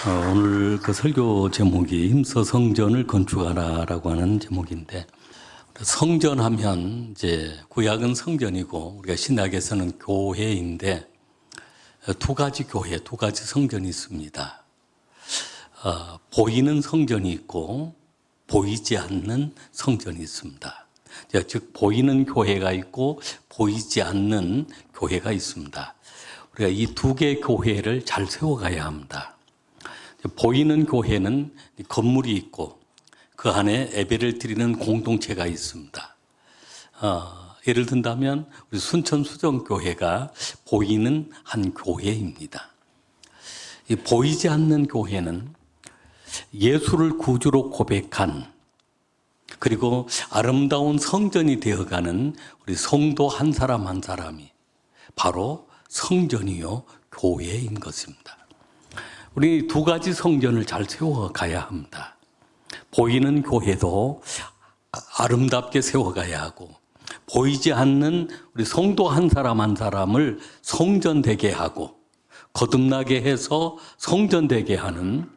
오늘 그 설교 제목이 힘써 성전을 건축하라라고 하는 제목인데, 성전하면 이제 구약은 성전이고 우리가 신약에서는 교회인데, 두 가지 교회, 두 가지 성전이 있습니다. 보이는 성전이 있고 보이지 않는 성전이 있습니다. 즉 보이는 교회가 있고 보이지 않는 교회가 있습니다. 우리가 이 두 개의 교회를 잘 세워가야 합니다. 보이는 교회는 건물이 있고 그 안에 예배를 드리는 공동체가 있습니다. 예를 든다면 우리 순천 수정교회가 보이는 한 교회입니다. 이 보이지 않는 교회는 예수를 구주로 고백한, 그리고 아름다운 성전이 되어가는 우리 성도 한 사람 한 사람이 바로 성전이요 교회인 것입니다. 우리 두 가지 성전을 잘 세워가야 합니다. 보이는 교회도 아름답게 세워가야 하고, 보이지 않는 우리 성도 한 사람 한 사람을 성전되게 하고 거듭나게 해서 성전되게 하는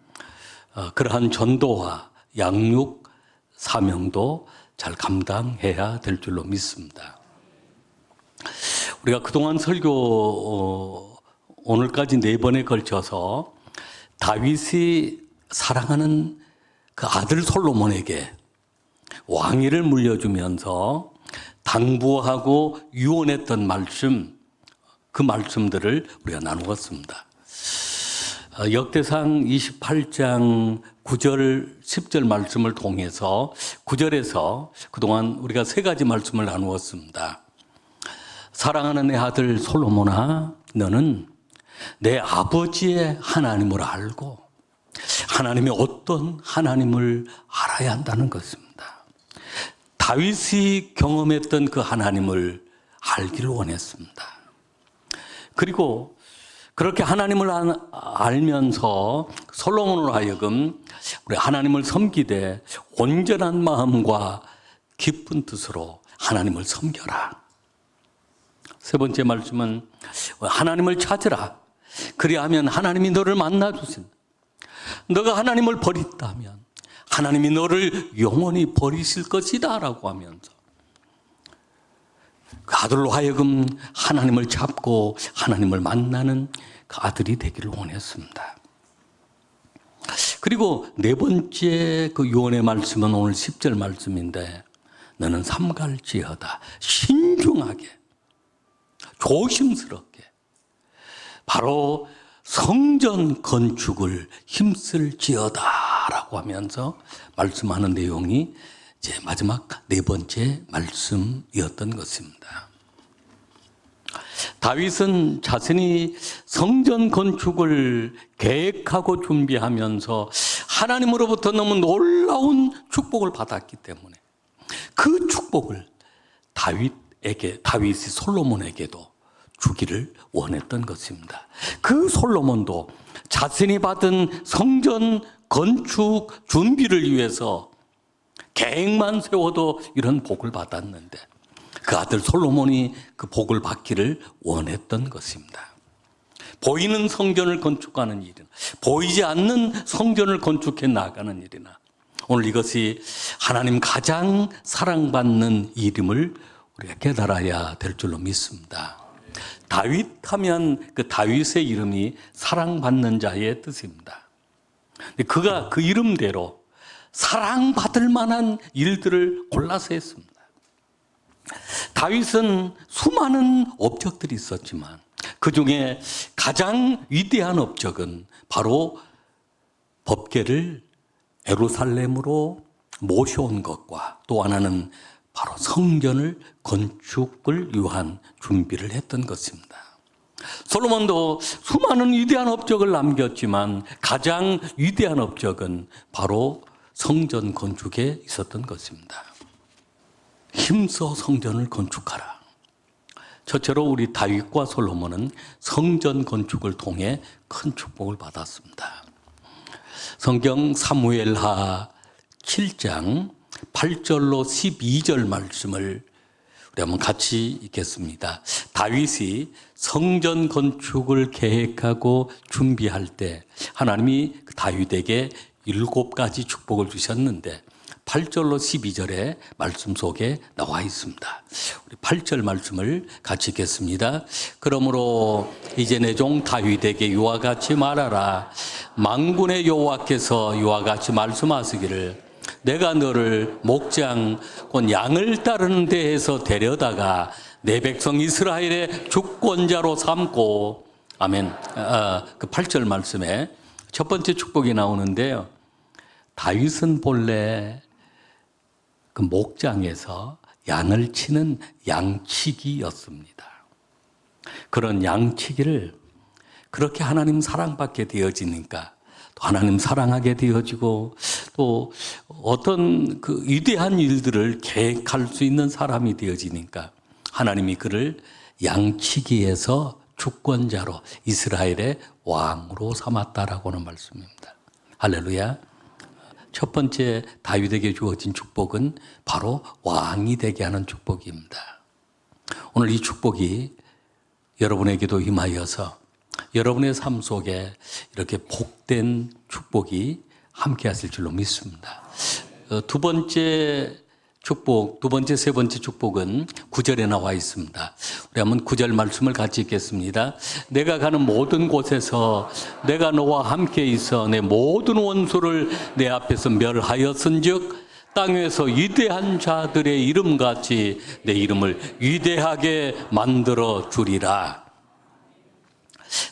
그러한 전도와 양육 사명도 잘 감당해야 될 줄로 믿습니다. 우리가 그동안 설교 오늘까지 4번에 걸쳐서 다윗이 사랑하는 그 아들 솔로몬에게 왕위를 물려주면서 당부하고 유언했던 말씀, 그 말씀들을 우리가 나누었습니다. 역대상 28장 9절, 10절 말씀을 통해서 9절에서 그동안 우리가 3가지 말씀을 나누었습니다. 사랑하는 내 아들 솔로몬아, 너는 내 아버지의 하나님을 알고 하나님이 어떤 하나님을 알아야 한다는 것입니다. 다윗이 경험했던 그 하나님을 알기를 원했습니다. 그리고 그렇게 하나님을 알면서 솔로몬으로 하여금 우리 하나님을 섬기되 온전한 마음과 기쁜 뜻으로 하나님을 섬겨라. 3번째 말씀은 하나님을 찾으라. 그리하면 하나님이 너를 만나주신다. 너가 하나님을 버린다면 하나님이 너를 영원히 버리실 것이다 라고 하면서 그 아들로 하여금 하나님을 잡고 하나님을 만나는 그 아들이 되기를 원했습니다. 그리고 4번째 그 유언의 말씀은 오늘 10절 말씀인데, 너는 삼갈지어다. 신중하게 조심스럽게 바로 성전 건축을 힘쓸지어다라고 하면서 말씀하는 내용이 이제 마지막 4번째 말씀이었던 것입니다. 다윗은 자신이 성전 건축을 계획하고 준비하면서 하나님으로부터 너무 놀라운 축복을 받았기 때문에 그 축복을 다윗이 솔로몬에게도 주기를 원했던 것입니다. 그 솔로몬도 자신이 받은 성전 건축 준비를 위해서 계획만 세워도 이런 복을 받았는데 그 아들 솔로몬이 그 복을 받기를 원했던 것입니다. 보이는 성전을 건축하는 일이나 보이지 않는 성전을 건축해 나가는 일이나 오늘 이것이 하나님 가장 사랑받는 일임을 우리가 깨달아야 될 줄로 믿습니다. 다윗 하면 그 다윗의 이름이 사랑받는 자의 뜻입니다. 그가 그 이름대로 사랑받을 만한 일들을 골라서 했습니다. 다윗은 수많은 업적들이 있었지만 그 중에 가장 위대한 업적은 바로 법궤를 예루살렘으로 모셔온 것과 또 하나는 바로 성전을 건축을 위한 준비를 했던 것입니다. 솔로몬도 수많은 위대한 업적을 남겼지만 가장 위대한 업적은 바로 성전 건축에 있었던 것입니다. 힘써 성전을 건축하라. 저처럼 우리 다윗과 솔로몬은 성전 건축을 통해 큰 축복을 받았습니다. 성경 사무엘하 7장 8절로 12절 말씀을 우리 한번 같이 읽겠습니다. 다윗이 성전 건축을 계획하고 준비할 때 하나님이 다윗에게 7가지 축복을 주셨는데 8절로 12절의 말씀 속에 나와 있습니다. 우리 8절 말씀을 같이 읽겠습니다. 그러므로 이제 내 종 다윗에게 이와 같이 말하라. 만군의 여호와께서 이와 같이 말씀하시기를 내가 너를 목장 곧 양을 따르는 데에서 데려다가 내 백성 이스라엘의 주권자로 삼고 아멘. 그 8절 말씀에 첫 번째 축복이 나오는데요. 다윗은 본래 그 목장에서 양을 치는 양치기였습니다. 그런 양치기를 그렇게 하나님 사랑받게 되어지니까 또 하나님 사랑하게 되어지고 또 어떤 그 위대한 일들을 계획할 수 있는 사람이 되어지니까 하나님이 그를 양치기에서 주권자로 이스라엘의 왕으로 삼았다라고 하는 말씀입니다. 할렐루야. 첫 번째 다윗에게 주어진 축복은 바로 왕이 되게 하는 축복입니다. 오늘 이 축복이 여러분에게도 임하여서 여러분의 삶 속에 이렇게 복된 축복이 함께 하실 줄로 믿습니다. 두 번째 축복, 세 번째 축복은 9절에 나와 있습니다. 우리 한번 9절 말씀을 같이 읽겠습니다. 내가 가는 모든 곳에서 내가 너와 함께 있어 내 모든 원수를 내 앞에서 멸하였은즉 땅에서 위대한 자들의 이름같이 내 이름을 위대하게 만들어 주리라.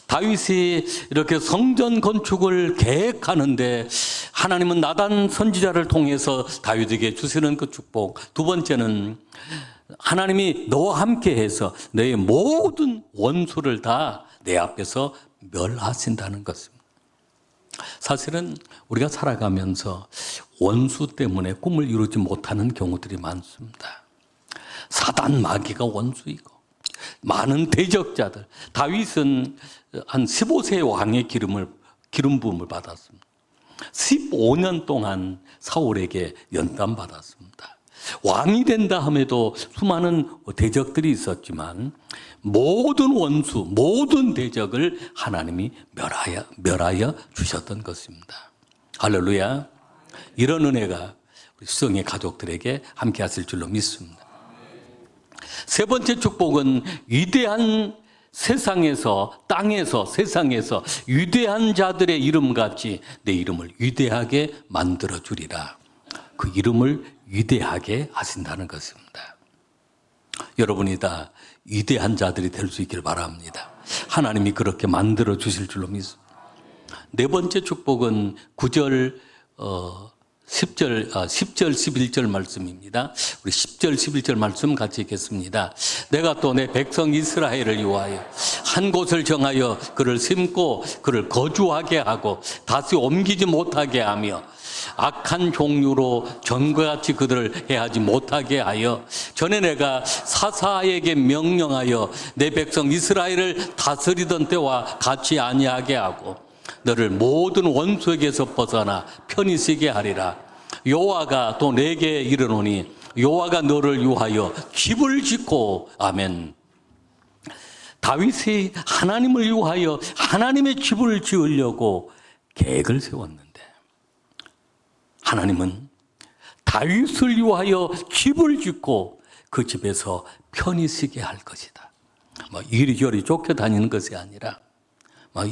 다윗이 이렇게 성전 건축을 계획하는데 하나님은 나단 선지자를 통해서 다윗에게 주시는 그 축복. 두 번째는 하나님이 너와 함께해서 너의 모든 원수를 다 내 앞에서 멸하신다는 것입니다. 사실은 우리가 살아가면서 원수 때문에 꿈을 이루지 못하는 경우들이 많습니다. 사단 마귀가 원수이고 많은 대적자들. 다윗은 한 15세 왕의 기름 부음을 받았습니다. 15년 동안 사울에게 연단받았습니다. 왕이 된다 함에도 수많은 대적들이 있었지만 모든 원수, 모든 대적을 하나님이 멸하여 주셨던 것입니다. 할렐루야. 이런 은혜가 우리 수성의 가족들에게 함께 하실 줄로 믿습니다. 세 번째 축복은 위대한 땅에서 세상에서 위대한 자들의 이름같이 내 이름을 위대하게 만들어 주리라. 그 이름을 위대하게 하신다는 것입니다. 여러분이 다 위대한 자들이 될 수 있길 바랍니다. 하나님이 그렇게 만들어 주실 줄로 믿습니다. 네 번째 축복은 9절 10절, 11절 말씀입니다. 우리 10절, 11절 말씀 같이 읽겠습니다. 내가 또 내 백성 이스라엘을 위하여 한 곳을 정하여 그를 심고 그를 거주하게 하고 다시 옮기지 못하게 하며 악한 종류로 전과 같이 그들을 해하지 못하게 하여 전에 내가 사사에게 명령하여 내 백성 이스라엘을 다스리던 때와 같이 아니하게 하고 너를 모든 원수에게서 벗어나 편히 쉬게 하리라. 여호와가 또 내게 이르노니 여호와가 너를 위하여 집을 짓고 아멘. 다윗이 하나님을 위하여 하나님의 집을 지으려고 계획을 세웠는데 하나님은 다윗을 위하여 집을 짓고 그 집에서 편히 쉬게 할 것이다. 이리저리 쫓겨다니는 것이 아니라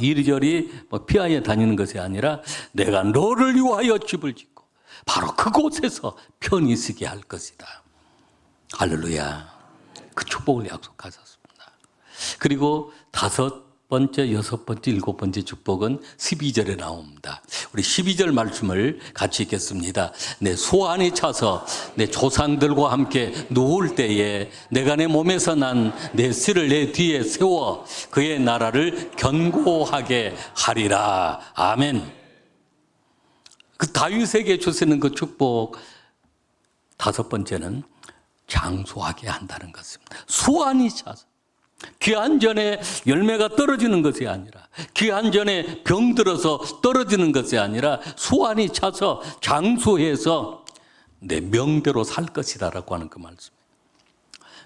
이리저리 피하여 다니는 것이 아니라 내가 너를 위하여 집을 짓고 바로 그곳에서 편히 쉬게 할 것이다. 할렐루야. 그 축복을 약속하셨습니다. 그리고 5번째, 6번째, 7번째 축복은 12절에 나옵니다. 우리 12절 말씀을 같이 읽겠습니다. 내 소환이 차서 내 조상들과 함께 누울 때에 내가 내 몸에서 난 내 씨를 내 뒤에 세워 그의 나라를 견고하게 하리라. 아멘. 그 다윗에게 주시는 그 축복 5번째는 장수하게 한다는 것입니다. 소환이 차서 귀한 전에 열매가 떨어지는 것이 아니라 귀한 전에 병들어서 떨어지는 것이 아니라 소환이 차서 장수해서 내 명대로 살 것이다라고 하는 그 말씀이에요.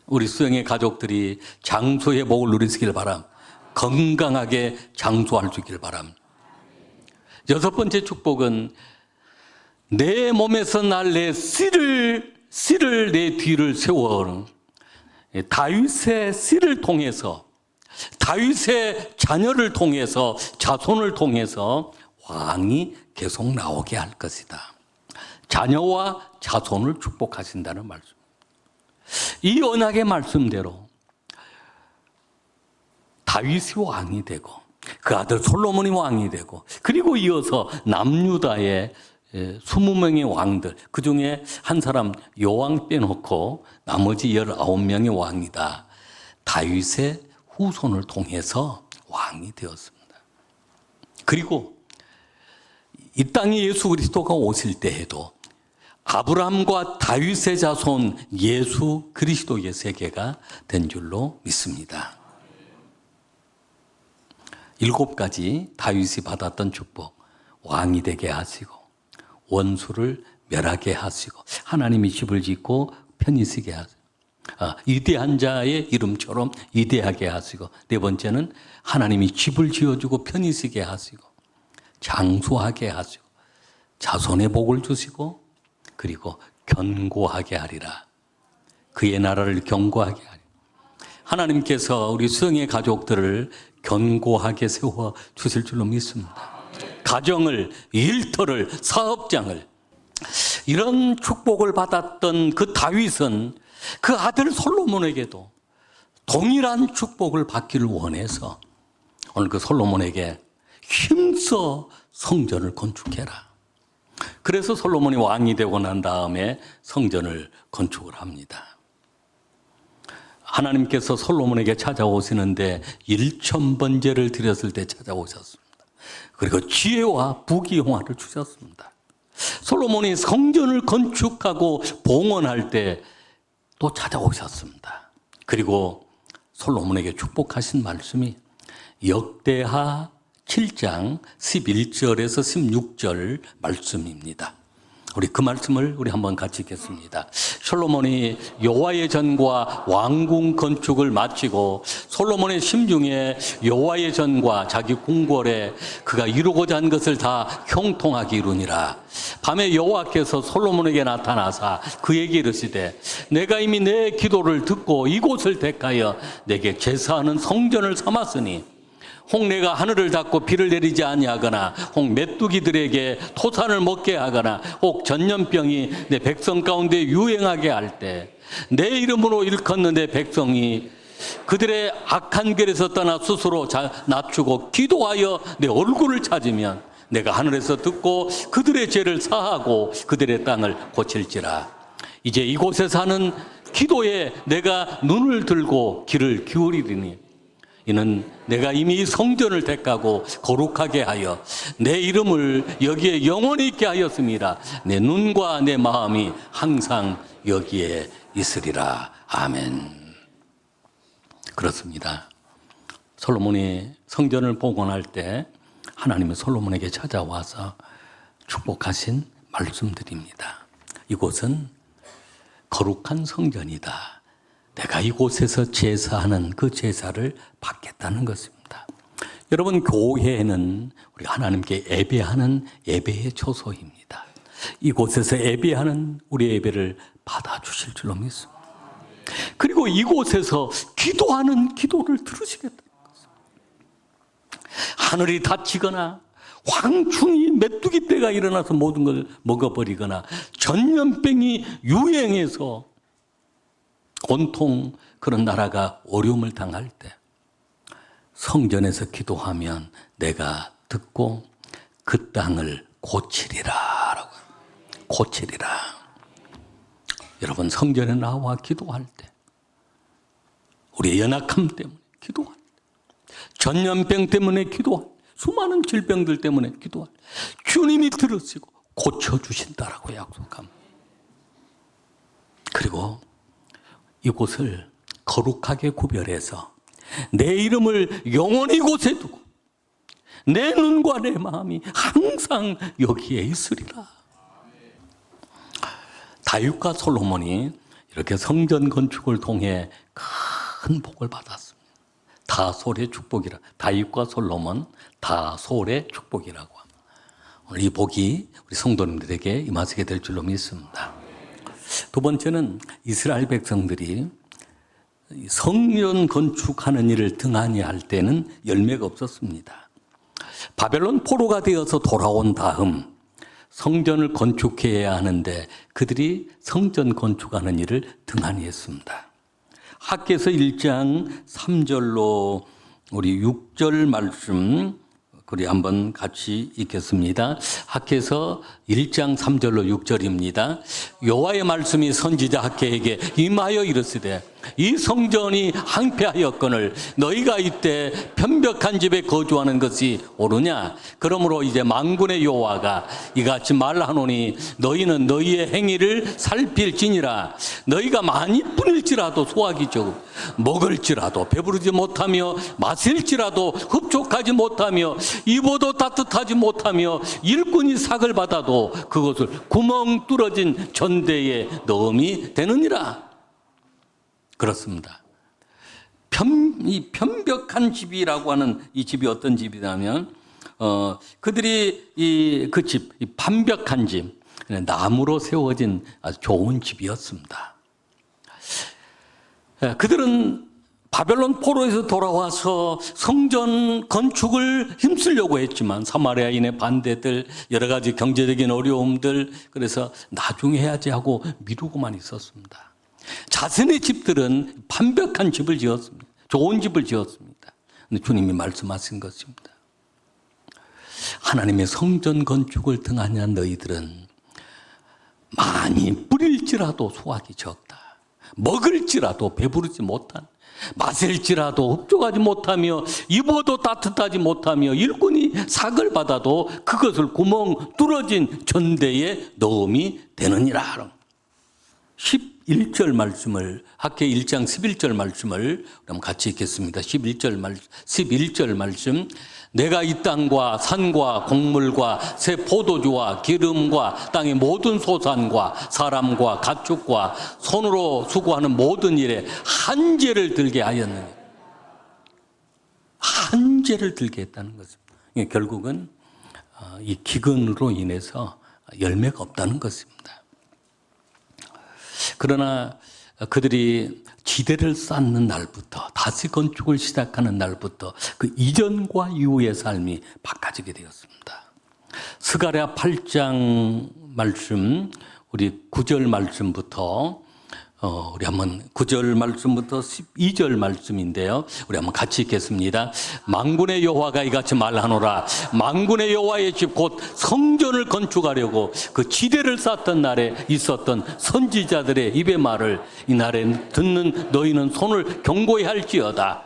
우리 수영의 가족들이 장수의 복을 누리시길 바람. 건강하게 장수할 수 있길 바람. 여섯 번째 축복은 내 몸에서 날 내 씨를 내 뒤를 세워. 다윗의 씨를 통해서, 다윗의 자녀를 통해서, 자손을 통해서 왕이 계속 나오게 할 것이다. 자녀와 자손을 축복하신다는 말씀. 이 언약의 말씀대로 다윗이 왕이 되고 그 아들 솔로몬이 왕이 되고 그리고 이어서 남유다의 20명의 왕들, 그 중에 한 사람 요왕 빼놓고 나머지 19명의 왕이다. 다윗의 후손을 통해서 왕이 되었습니다. 그리고 이 땅에 예수 그리스도가 오실 때에도 아브라함과 다윗의 자손 예수 그리스도의 세계가 된 줄로 믿습니다. 7가지 다윗이 받았던 축복, 왕이 되게 하시고 원수를 멸하게 하시고 하나님이 집을 짓고 편히 쓰게 하시고 위대한 자의 이름처럼 위대하게 하시고 네 번째는 하나님이 집을 지어주고 편히 쓰게 하시고 장수하게 하시고 자손의 복을 주시고 그리고 견고하게 하리라. 그의 나라를 견고하게 하리라. 하나님께서 우리 수영의 가족들을 견고하게 세워 주실 줄로 믿습니다. 가정을, 일터를, 사업장을, 이런 축복을 받았던 그 다윗은 그 아들 솔로몬에게도 동일한 축복을 받기를 원해서 오늘 그 솔로몬에게 힘써 성전을 건축해라. 그래서 솔로몬이 왕이 되고 난 다음에 성전을 건축을 합니다. 하나님께서 솔로몬에게 찾아오시는데 1000번제를 드렸을 때 찾아오셨습니다. 그리고 지혜와 부귀영화를 주셨습니다. 솔로몬이 성전을 건축하고 봉헌할 때 또 찾아오셨습니다. 그리고 솔로몬에게 축복하신 말씀이 역대하 7장 11절에서 16절 말씀입니다. 우리 그 말씀을 우리 한번 같이 읽겠습니다. 솔로몬이 여호와의 전과 왕궁 건축을 마치고 솔로몬의 심중에 여호와의 전과 자기 궁궐에 그가 이루고자 한 것을 다 형통하게 이루니라. 밤에 여호와께서 솔로몬에게 나타나사 그에게 이르시되 내가 이미 내 기도를 듣고 이곳을 택하여 내게 제사하는 성전을 삼았으니 혹 내가 하늘을 닫고 비를 내리지 아니하거나 혹 메뚜기들에게 토산을 먹게 하거나 혹 전염병이 내 백성 가운데 유행하게 할 때 내 이름으로 일컫는 내 백성이 그들의 악한 길에서 떠나 스스로 낮추고 기도하여 내 얼굴을 찾으면 내가 하늘에서 듣고 그들의 죄를 사하고 그들의 땅을 고칠지라. 이제 이곳에 사는 기도에 내가 눈을 들고 귀를 기울이리니 이는 내가 이미 성전을 택하고 거룩하게 하여 내 이름을 여기에 영원히 있게 하였습니다. 내 눈과 내 마음이 항상 여기에 있으리라. 아멘. 그렇습니다. 솔로몬이 성전을 복원할 때 하나님은 솔로몬에게 찾아와서 축복하신 말씀들입니다. 이곳은 거룩한 성전이다. 내가 이곳에서 제사하는 그 제사를 받겠다는 것입니다. 여러분, 교회는 우리 하나님께 예배하는 예배의 초소입니다. 이곳에서 예배하는 우리 예배를 받아주실 줄로 믿습니다. 그리고 이곳에서 기도하는 기도를 들으시겠다는 것입니다. 하늘이 닫히거나 황충이 메뚜기 떼가 일어나서 모든 걸 먹어버리거나 전염병이 유행해서 온통 그런 나라가 어려움을 당할 때 성전에서 기도하면 내가 듣고 그 땅을 고치리라 라고. 고치리라. 여러분, 성전에 나와 기도할 때 우리의 연약함 때문에 기도할 때 전염병 때문에 기도할 때 수많은 질병들 때문에 기도할 때 주님이 들으시고 고쳐주신다라고 약속합니다. 그리고 이곳을 거룩하게 구별해서 내 이름을 영원히 이곳에 두고 내 눈과 내 마음이 항상 여기에 있으리라. 다윗과 솔로몬이 이렇게 성전 건축을 통해 큰 복을 받았습니다. 다솔의 축복이라, 다윗과 솔로몬 다솔의 축복이라고 합니다. 오늘 이 복이 우리 성도님들에게 임하시게 될 줄로 믿습니다. 두 번째는 이스라엘 백성들이 성전 건축하는 일을 등한히 할 때는 열매가 없었습니다. 바벨론 포로가 되어서 돌아온 다음 성전을 건축해야 하는데 그들이 성전 건축하는 일을 등한히 했습니다. 학개서 1장 3절로 우리 6절 말씀 우리 한번 같이 읽겠습니다. 학개서 1장 3절로 6절입니다. 여호와의 말씀이 선지자 학개에게 임하여 이르시되 이 성전이 항폐하였거늘 너희가 이때 편벽한 집에 거주하는 것이 옳으냐? 그러므로 이제 만군의 여호와가 이같이 말하노니 너희는 너희의 행위를 살필지니라. 너희가 많이 뿐일지라도 소화기 적고 먹을지라도 배부르지 못하며 마실지라도 흡족하지 못하며 입어도 따뜻하지 못하며 일꾼이 삭을 받아도 그것을 구멍 뚫어진 전대에 넣음이 되느니라. 그렇습니다. 이 편벽한 집이라고 하는 이 집이 어떤 집이냐면 그들이 그 집, 이 반벽한 집, 나무로 세워진 아주 좋은 집이었습니다. 그들은 바벨론 포로에서 돌아와서 성전 건축을 힘쓰려고 했지만 사마리아인의 반대들, 여러 가지 경제적인 어려움들, 그래서 나중에 해야지 하고 미루고만 있었습니다. 자신의 집들은 반벽한 집을 지었습니다. 좋은 집을 지었습니다. 근데 주님이 말씀하신 것입니다. 하나님의 성전 건축을 등한히 한 너희들은 많이 뿌릴지라도 소화기 적다. 먹을지라도 배부르지 못한, 마실지라도 흡족하지 못하며 입어도 따뜻하지 못하며 일꾼이 삭을 받아도 그것을 구멍 뚫어진 전대에 넣음이 되느니라. 11절 말씀을, 학개 1장 11절 말씀을 그럼 같이 읽겠습니다. 11절 말씀. 내가 이 땅과 산과 곡물과 새 포도주와 기름과 땅의 모든 소산과 사람과 가축과 손으로 수고하는 모든 일에 한죄를 들게 하였느니. 한죄를 들게 했다는 것입니다. 결국은 이 기근으로 인해서 열매가 없다는 것입니다. 그러나 그들이 지대를 쌓는 날부터, 다시 건축을 시작하는 날부터 그 이전과 이후의 삶이 바꿔지게 되었습니다. 스가랴 8장 말씀, 우리 9절 말씀부터 우리 한번 9절 말씀부터 12절 말씀인데요. 우리 한번 같이 읽겠습니다. 만군의 여호와가 이같이 말하노라. 만군의 여호와의 집 곧 성전을 건축하려고 그 지대를 쌓던 날에 있었던 선지자들의 입의 말을 이날에 듣는 너희는 손을 경고히 할지어다.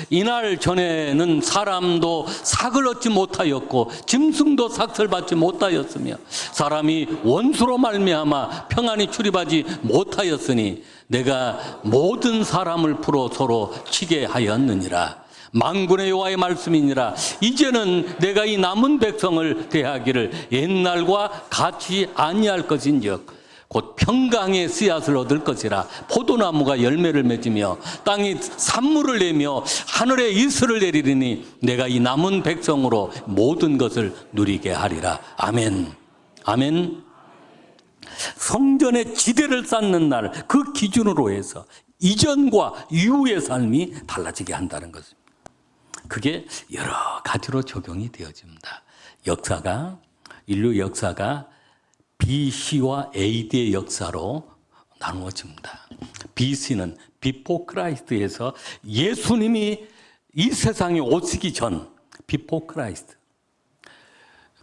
이날 전에는 사람도 삭을 얻지 못하였고 짐승도 삭을 받지 못하였으며 사람이 원수로 말미암아 평안히 출입하지 못하였으니 내가 모든 사람을 풀어 서로 치게 하였느니라. 만군의 여호와의 말씀이니라. 이제는 내가 이 남은 백성을 대하기를 옛날과 같이 아니할 것인즉 곧 평강의 씨앗을 얻을 것이라. 포도나무가 열매를 맺으며 땅이 산물을 내며 하늘에 이슬을 내리리니 내가 이 남은 백성으로 모든 것을 누리게 하리라. 아멘. 아멘. 성전의 지대를 쌓는 날, 그 기준으로 해서 이전과 이후의 삶이 달라지게 한다는 것입니다. 그게 여러 가지로 적용이 되어집니다. 인류 역사가 BC와 AD의 역사로 나누어집니다. BC는 Before Christ에서 예수님이 이 세상에 오시기 전, Before Christ.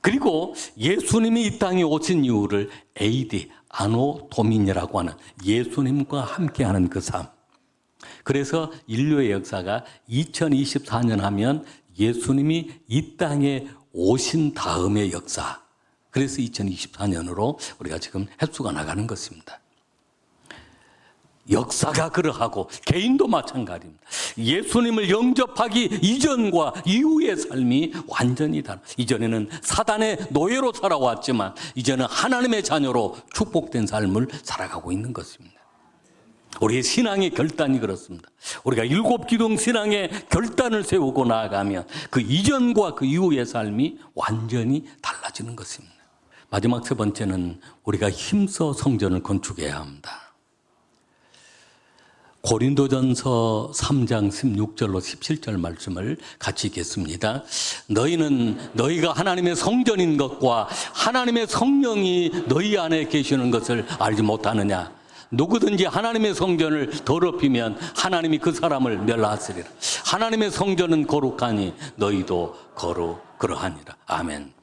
그리고 예수님이 이 땅에 오신 이유를 AD, 아노 도미니라고 하는 예수님과 함께하는 그 삶. 그래서 인류의 역사가 2024년 하면 예수님이 이 땅에 오신 다음의 역사. 그래서 2024년으로 우리가 지금 횟수가 나가는 것입니다. 역사가 그러하고 개인도 마찬가지입니다. 예수님을 영접하기 이전과 이후의 삶이 완전히 다르다. 이전에는 사단의 노예로 살아왔지만 이제는 하나님의 자녀로 축복된 삶을 살아가고 있는 것입니다. 우리의 신앙의 결단이 그렇습니다. 우리가 일곱 기둥 신앙의 결단을 세우고 나아가면 그 이전과 그 이후의 삶이 완전히 달라지는 것입니다. 마지막 세 번째는 우리가 힘써 성전을 건축해야 합니다. 고린도전서 3장 16절로 17절 말씀을 같이 읽겠습니다. 너희가 하나님의 성전인 것과 하나님의 성령이 너희 안에 계시는 것을 알지 못하느냐? 누구든지 하나님의 성전을 더럽히면 하나님이 그 사람을 멸하시리라. 하나님의 성전은 거룩하니 너희도 그러하니라. 아멘.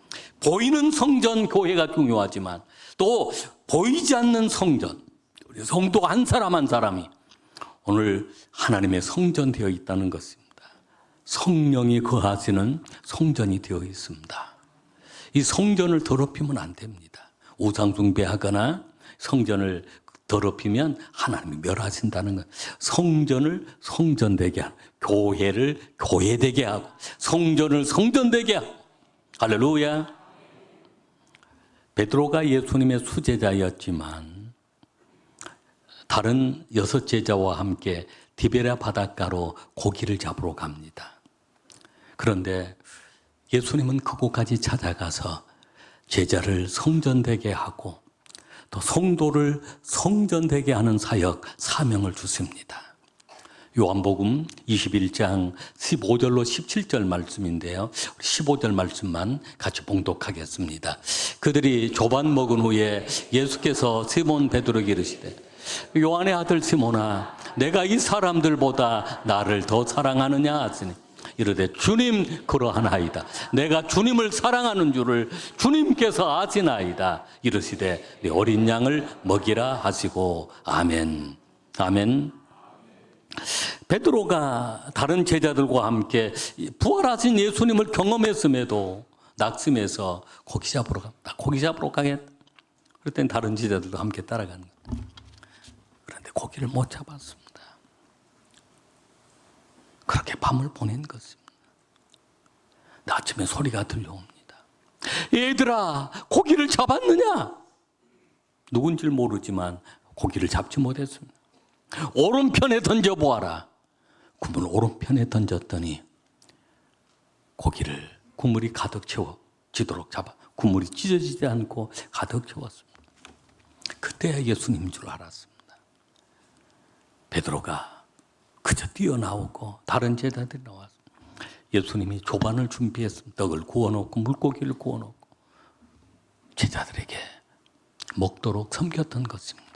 보이는 성전 교회가 중요하지만 또 보이지 않는 성전, 우리 성도 한 사람 한 사람이 오늘 하나님의 성전 되어 있다는 것입니다. 성령이 거하시는 성전이 되어 있습니다. 이 성전을 더럽히면 안 됩니다. 우상 숭배하거나 성전을 더럽히면 하나님이 멸하신다는 것. 성전을 성전되게 하고, 교회를 교회되게 하고, 성전을 성전되게 하고. 할렐루야. 베드로가 예수님의 수제자였지만 다른 6 제자와 함께 디베랴 바닷가로 고기를 잡으러 갑니다. 그런데 예수님은 그곳까지 찾아가서 제자를 성전되게 하고 또 성도를 성전되게 하는 사명을 주십니다. 요한복음 21장 15절로 17절 말씀인데요. 15절 말씀만 같이 봉독하겠습니다. 그들이 조반 먹은 후에 예수께서 시몬 베드로에게 이르시되 요한의 아들 시몬아 내가 이 사람들보다 나를 더 사랑하느냐 하시니 이르되 주님 그러하나이다. 내가 주님을 사랑하는 줄을 주님께서 아시나이다. 이르시되 네 어린 양을 먹이라 하시고 아멘. 아멘. 베드로가 다른 제자들과 함께 부활하신 예수님을 경험했음에도 낙심해서 고기 잡으러 갑니다. 고기 잡으러 가겠다. 그럴 땐 다른 제자들도 함께 따라가는 거예요. 그런데 고기를 못 잡았습니다. 그렇게 밤을 보낸 것입니다. 아침에 소리가 들려옵니다. 얘들아, 고기를 잡았느냐? 누군지를 모르지만 고기를 잡지 못했습니다. 오른편에 던져보아라. 그물 오른편에 던졌더니 고기를 그물이 가득 채워지도록 잡아 그물이 찢어지지 않고 가득 채웠습니다. 그때야 예수님인 줄 알았습니다. 베드로가 그저 뛰어나오고 다른 제자들이 나와서 예수님이 조반을 준비했습니다. 떡을 구워놓고 물고기를 구워놓고 제자들에게 먹도록 섬겼던 것입니다.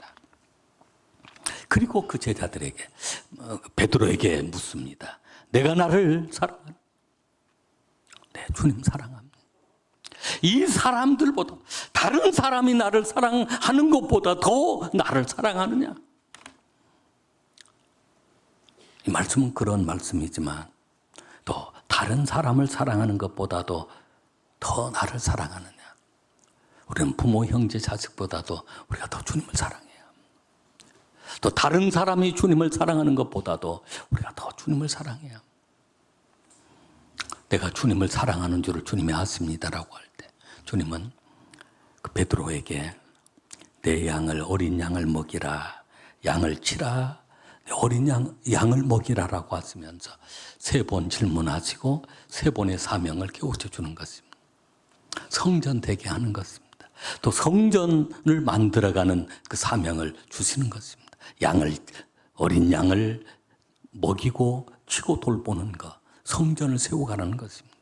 그리고 그 제자들에게 베드로에게 묻습니다. 내가 나를 사랑하냐? 네, 주님 사랑합니다. 이 사람들보다 다른 사람이 나를 사랑하는 것보다 더 나를 사랑하느냐? 이 말씀은 그런 말씀이지만 또 다른 사람을 사랑하는 것보다도 더 나를 사랑하느냐? 우리는 부모, 형제, 자식보다도 우리가 더 주님을 사랑해요. 또 다른 사람이 주님을 사랑하는 것보다도 우리가 더 주님을 사랑해요. 내가 주님을 사랑하는 줄을 주님이 아십니다라고 할 때 주님은 그 베드로에게 내 어린 양을 먹이라, 양을 치라, 어린 양을 먹이라라고 하시면서 3번 질문하시고 3번의 사명을 깨우쳐 주는 것입니다. 성전 되게 하는 것입니다. 또 성전을 만들어가는 그 사명을 주시는 것입니다. 어린 양을 먹이고 치고 돌보는 것, 성전을 세워가는 것입니다.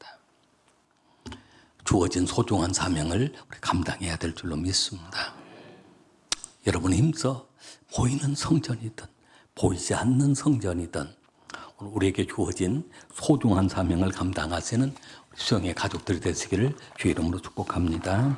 주어진 소중한 사명을 우리 감당해야 될 줄로 믿습니다. 여러분 힘써 보이는 성전이든 보이지 않는 성전이든 우리에게 주어진 소중한 사명을 감당하시는 수영의 가족들이 되시기를 주의 이름으로 축복합니다.